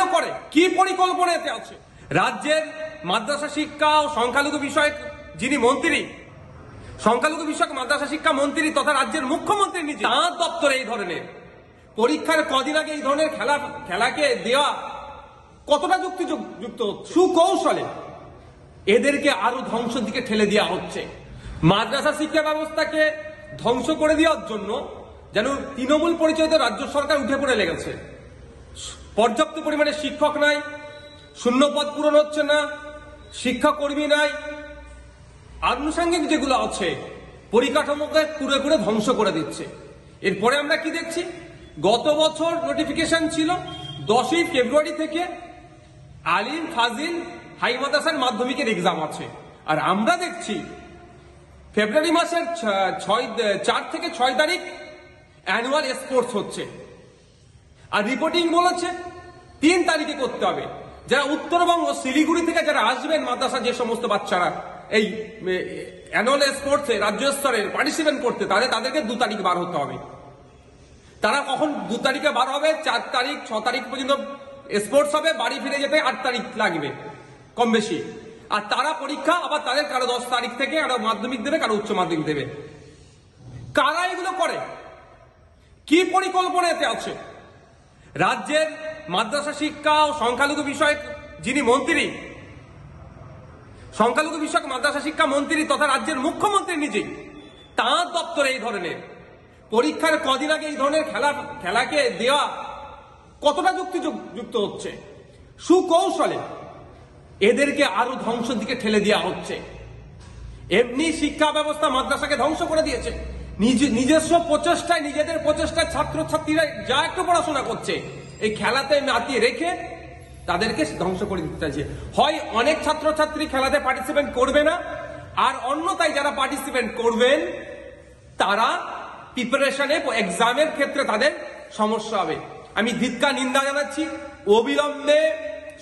এগুলো করে কি পরিকল্পনাতে আছে? রাজ্যের মাদ্রাসা শিক্ষা ও সংখ্যালঘু বিষয়ক যিনি মন্ত্রী, সংখ্যালঘু বিষয়ক মাদ্রাসা শিক্ষা মন্ত্রী তথা রাজ্যের মুখ্যমন্ত্রী নিজে, তাঁর দপ্তরে এই ধরনের পরীক্ষার কদিন আগে এই ধরনের খেলাকে দেওয়া কতটা যুক্তিযুক্ত? সুকৌশলে এদেরকে আরো ধ্বংসের দিকে ঠেলে দেওয়া হচ্ছে। মাদ্রাসা শিক্ষা ব্যবস্থাকে ধ্বংস করে দেওয়ার জন্য যেন তৃণমূল পরিচালিত রাজ্য সরকার উঠে পড়ে লেগেছে। পর্যাপ্ত পরিমাণে শিক্ষক নাই, শূন্যপদ পূরণ হচ্ছে না, শিক্ষাকর্মী নাই, আনুষঙ্গিক যেগুলো আছে পরিকাঠামোকে পুরো পুরো ধ্বংস করে দিচ্ছে। এরপরে আমরা কি দেখছি? গত বছর নোটিফিকেশন ছিল 10ই ফেব্রুয়ারি থেকে আলিম ফাজিল হাই মাদ্রাসার মাধ্যমিকের এক্সাম আছে, আর আমরা দেখছি ফেব্রুয়ারি মাসের 4 থেকে 6 তারিখ অ্যানুয়াল স্পোর্টস হচ্ছে, আর রিপোর্টিং বলেছে 3 তারিখে করতে হবে। যারা উত্তরবঙ্গ শিলিগুড়ি থেকে যারা আসবেন মাদ্রাসা যে সমস্ত বাচ্চারা এই অ্যানুয়াল স্পোর্টসে রাজ্য স্তরের পার্টিসিপেট করতে, তাদেরকে 2 তারিখ বার হতে হবে। তারা কখন 2 তারিখে বার হবে? 4 তারিখ 6 তারিখ পর্যন্ত স্পোর্টস হবে, বাড়ি ফিরে যেতে 8 তারিখ লাগবে কম বেশি। আর তারা পরীক্ষা আবার তাদের কারো 10 তারিখ থেকে আরো মাধ্যমিক দেবে, কারো উচ্চ মাধ্যমিক দেবে। কারা এগুলো করে? কি পরিকল্পনাতে আছে? রাজ্যের মাদ্রাসা শিক্ষা ও সংখ্যালঘু বিষয়ক যিনি মন্ত্রী, সংখ্যালঘু বিষয়ক মাদ্রাসা শিক্ষা মন্ত্রী তথা রাজ্যের মুখ্যমন্ত্রী নিজেই, তাঁর দপ্তরে এই ধরনের পরীক্ষার কদিন আগে এই ধরনের খেলাকে দেওয়া কতটা যুক্তিযুক্ত হচ্ছে? সুকৌশলে এদেরকে আরো ধ্বংসের দিকে ঠেলে দেওয়া হচ্ছে। এমনি শিক্ষা ব্যবস্থা মাদ্রাসাকে ধ্বংস করে দিয়েছে। নিজস্ব প্রচেষ্টায়, নিজেদের প্রচেষ্টায় ছাত্রছাত্রীরা যা একটু পড়াশোনা করছে এই খেলাতে মাতিয়ে রেখে তাদেরকে ধ্বংস করে দিতে চাইছে। হয় অনেক ছাত্রছাত্রী খেলাতে পার্টিসিপেট করবে না, আর অন্যথায় যারা পার্টিসিপেট করবেন তারা প্রিপারেশনে এক্সামের ক্ষেত্রে তাদের সমস্যা হবে। আমি ধিক্কার নিন্দা জানাচ্ছি। অবিলম্বে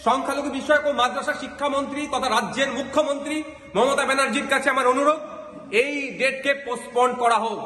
সংখ্যালঘু বিষয়ক ও মাদ্রাসা শিক্ষামন্ত্রী তথা রাজ্যের মুখ্যমন্ত্রী মমতা ব্যানার্জির কাছে আমার অনুরোধ, এই ডেটকে পোস্টপোন করা হোক।